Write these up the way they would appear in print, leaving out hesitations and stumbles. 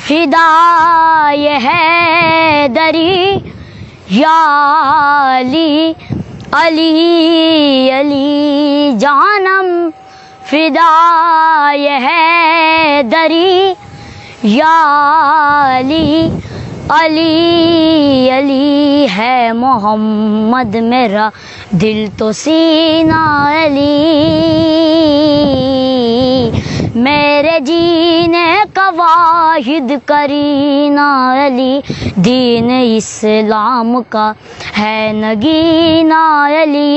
فدائے حیدری یا علی علی علی جانم فدائے حیدری یا علی علی علی ہے محمد میرا دل تو سینہ علی میرے جینے کا واحد کرینہ علی دین اسلام کا ہے نگینہ علی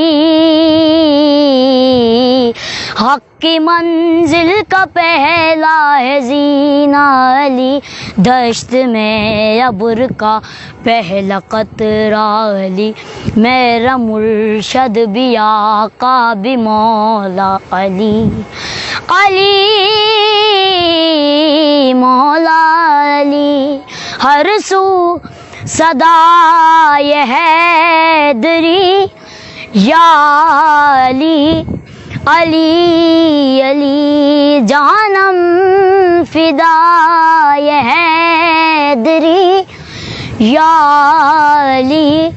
حق کی منزل کا پہلا ہے زینہ علی دشت میں ابر کا پہلا قطرہ علی میرا مرشد بھی آقا بھی مولا علی علی مولا علی ہر سو صدائے حیدری یا علی علی علی جانم فدائے حیدری یا علی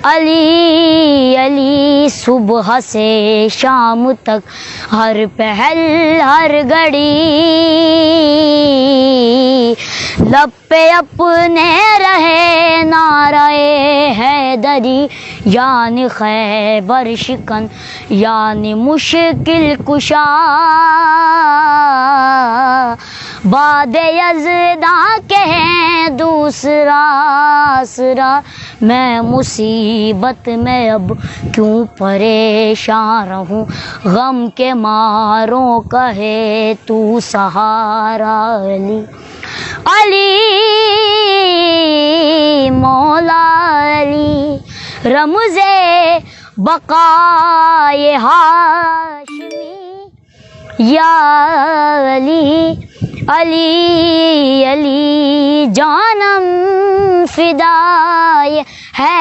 علی علی صبح سے شام تک ہر پہل ہر گھڑی لب پہ اپنے رہے نعرہ حیدری یعنی خیبر شکن یعنی مشکل کشا باد یزداں کے ہیں دوسرا آسرا میں مصیبت میں اب کیوں پریشان رہوں غم کے ماروں کہے تو سہارا علی علی مولا علی رمز بقائے ہاشمی یا علی علی علی جانم فدائے ہے